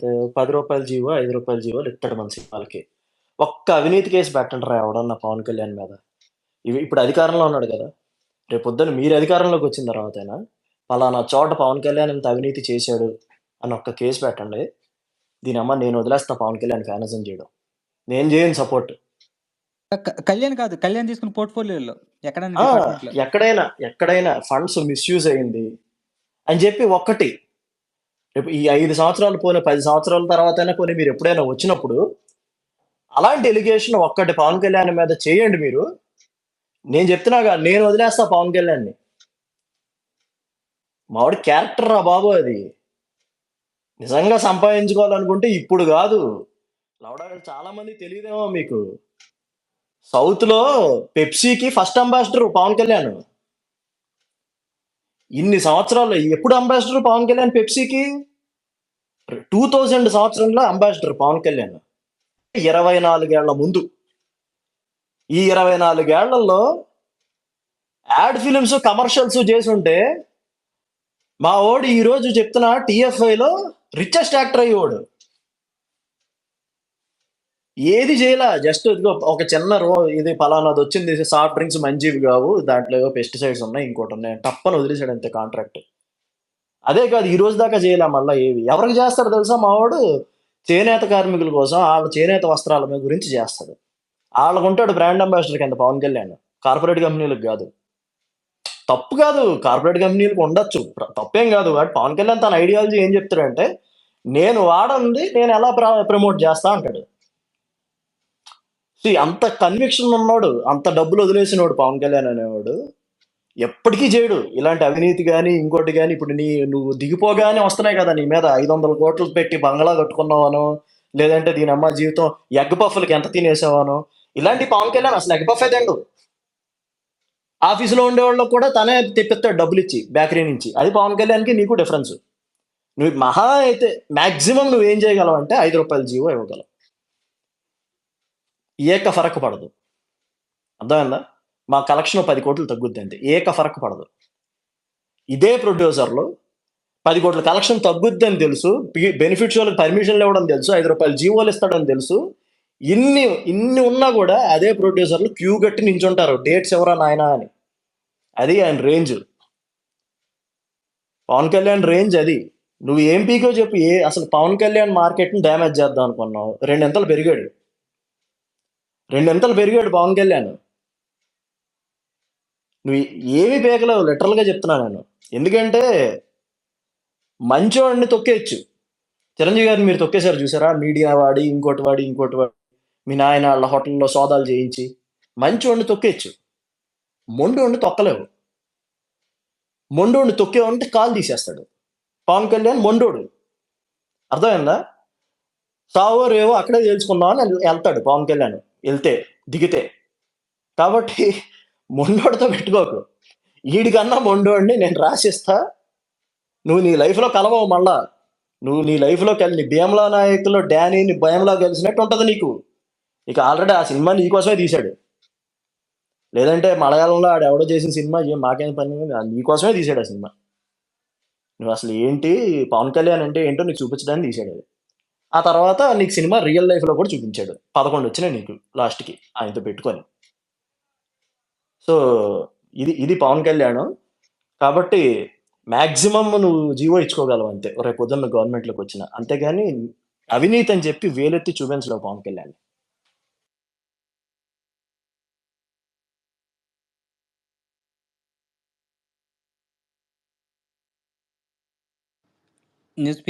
రూ. 10 జీవో, రూ. 5 జీవోలు ఇత్తడు మన సినిమాలకి. ఒక్క అవినీతి కేసు పెట్టండిరా ఎవడన్నా పవన్ కళ్యాణ్ మీద. ఇప్పుడు అధికారంలో ఉన్నాడు గదా! రేపొద్దున మీరు అధికారంలోకొచ్చిన తర్వాతైనా, పలానా చోట పవన్ కళ్యాణ్ ఇంత అవినీతి చేశాడు అని ఒక్క కేసు పెట్టండి. దీనమ్మ నేను వదిలేస్తా పవన్ కళ్యాణ్ ఫ్యానిజం చేయడం. నేను చేయను సపోర్ట్. కళ్యాణ్ కాదు. కళ్యాణ్ తీసుకున్న పోర్ట్‌ఫోలియోలో ఎక్కడైనా ఆ! డిపార్ట్‌మెంట్‌లో. ఎక్కడైనా ఫండ్స్ మిస్‌యూజ్ అయింది అని చెప్పి ఒక్కటి. రేపు ఈ 5 సంవత్సరాలు పోనీ 10 సంవత్సరాల తర్వాతైనా పోనీ మీరెప్పుడైనా వచ్చినప్పుడు, అలాంటి ఎలిగేషన్ ఒక్కటి పవన్ కళ్యాణ్ మీద చేయండి మీరు. నేను చెప్తున్నాగా నేను వదిలేస్తా పవన్ కళ్యాణ్‌ని. మావాడి క్యారెక్టర్ రా బాబు అది. నిజంగా సంపాదించుకోవాలనుకుంటే ఇప్పుడు గాదు. లవడా చాలా మందికి తెలీదేమో మీకు. సౌత్‌లో పెప్సీకి ఫస్ట్ అంబాసిడర్ పవన్ కళ్యాణ్. ఇన్ని సంవత్సరాల్లో ఎప్పుడు అంబాసిడర్ పవన్ కళ్యాణ్ పెప్సీకి? 2000 సంవత్సరంలో అంబాసిడర్ పవన్ కళ్యాణ్. 24 ఏళ్ల ముందు. ఈ 24 ఏళ్లలో యాడ్ ఫిల్మ్స్, కమర్షియల్స్ చేసుంటే, మా వోడు ఈరోజు చెప్తున్నా టీఎఫ్ఐలో రిచెస్ట్ యాక్టర్ అయ్యేవాడు. ఏది చేయలా. జస్ట్ ఇదిగో ఒక చిన్న ఇది పలానాది వచ్చింది సాఫ్ట్ డ్రింక్స్ మంచివి కావు. దాంట్లో ఏవో పెస్టిసైడ్స్ ఉన్నాయి, ఇంకోటి ఉన్నాయి. టప్పని వదిలేసాడు అంతే కాంట్రాక్ట్. అదే కాదు ఈ రోజు దాకా చేయలే మళ్ళా ఏవి. ఎవరికి చేస్తాడు తెలుసా మావాడు? చేనేత కార్మికుల కోసం వాళ్ళ చేనేత వస్త్రాల మీద గురించి చేస్తాడు. వాళ్ళకుంటాడు బ్రాండ్ అంబాసిడర్ కింద పవన్ కళ్యాణ్. కార్పొరేట్ కంపెనీలకు కాదు. తప్పు కాదు. కార్పొరేట్ కంపెనీలకు ఉండొచ్చు. తప్పేం కాదు. బట్ పవన్ కళ్యాణ్ తన ఐడియాలజీ ఏం చెప్తాడంటే, నేను వాడంది నేను ఎలా ప్రమోట్ చేస్తా అంటాడు. అంత కన్విక్షన్ ఉన్నోడు, అంత డబ్బులు వదిలేసినోడు పవన్ కళ్యాణ్ అనేవాడు ఎప్పటికీ చేయడు ఇలాంటి అవినీతి గాని, ఇంకోటి గాని. ఇప్పుడు నువ్వు దిగిపోగానే వస్తున్నాయి కదా నీ మీద 500 కోట్లు పెట్టి బంగళా కట్టుకున్నావనో, లేదంటే దీనమ్మ జీవితం ఎగ్ పఫ్‌లకి ఎంత తినేసావనో, ఇలాంటి పవన్ కళ్యాణ్ అసలు ఎగ్ పఫే తినడు. ఆఫీస్‌లో ఉండేవాళ్ళకి కూడా తనే తెప్పిస్తాడు డబ్బులిచ్చి బేకరీ నుంచి. అది పవన్ కళ్యాణ్‌కి నీకు డిఫరెన్స్. నువ్వు మహా అయితే మాక్సిమం నువ్వేం చేయగలవంటే రూ. 5 జీవో ఇవ్వగలవు. ఏక ఫరక్ పడదు. అర్థమైందా? మా కలెక్షన్ 10 కోట్లు తగ్గుద్ది అంతే. ఏక ఫరక్ పడదు. ఇదే ప్రొడ్యూసర్‌లు 10 కోట్ల కలెక్షన్ తగ్గుద్దని తెలుసు. బెనిఫిట్ షోలకు పర్మిషన్‌లు ఇవ్వడం తెలుసు. రూ. 5 జీవోలు ఇస్తాడని తెలుసు. ఇన్ని ఉన్నా కూడా అదే ప్రొడ్యూసర్‌లు క్యూ కట్టి నించుంటారు. డేట్స్ ఎవరా నాయనా అని. అది ఆయన రేంజ్. పవన్ కళ్యాణ్ రేంజ్ అది. నువ్వు ఏం పీకో చెప్పు. అసలు పవన్ కళ్యాణ్ మార్కెట్‌ని డ్యామేజ్ చేద్దాం అనుకున్నావు. రెండింతలు పెరిగాడు. రెండింతలు పెరిగాడు పవన్ కళ్యాణ్. నువ్వు ఏమి పీకలేవు లిటరల్‌గా చెప్తున్నా నేను. ఎందుకంటే మంచోడిని తొక్కేయచ్చు. చిరంజీవి గారిని మీరు తొక్కేశారు చూసారా? మీడియా వాడి, ఇంకోటి వాడి. మీ నాయన వాళ్ళ హోటల్‌లో సోదాలు చేయించి. మంచోడిని తొక్కేయచ్చు. మొండోడిని తొక్కలేవు. మొండోడిని తొక్కేవంటే కాలు తీసేస్తాడు. పవన్ కళ్యాణ్ మొండోడు. అర్థమైందా? సావో రేవో అక్కడే తేల్చుకుందాం అని వెళ్తాడు పవన్ కళ్యాణ్. దిగితే. కాబట్టి మొండోడితో పెట్టుకోకు. ఈడికన్నా మొండోడిని నేను రాసిస్తా. నువ్వు నీ లైఫ్‌లో కలవవు మళ్ళా. నువ్వు నీ లైఫ్‌లో నీ 'భీమలా నాయకులో' డానీని భయంలా కలిసినట్టు ఉంటది నీకు. ఇక ఆల్రెడీ ఆ సినిమా నీకోసమే తీశాడు. లేదంటే మలయాళంలో ఆడెవడో చేసిన సినిమా మాకేం పని నీకోసమే తీశాడు ఆ సినిమా. నువ్వు అసలు ఏంటి పవన్ కళ్యాణ్ అంటే ఏంటో నీకు చూపించడానికి తీశాడు అది. ఆ తర్వాత నీకు సినిమా రియల్ లైఫ్‌లో కూడా చూపించాడు. 11 వచ్చినాయి నీకు లాస్ట్‌కి ఆయనతో పెట్టుకొని. సో, ఇది పవన్ కళ్యాణ్. కాబట్టి మాక్సిమం నువ్వు జీవో ఇచ్చుకోగలవు అంతే. రేపొద్దున్న గవర్నమెంట్‌లోకొచ్చినా. అంతేగాని అవినీతి అని చెప్పి వేలెత్తి చూపించలేవు పవన్ కళ్యాణ్. న్యూస్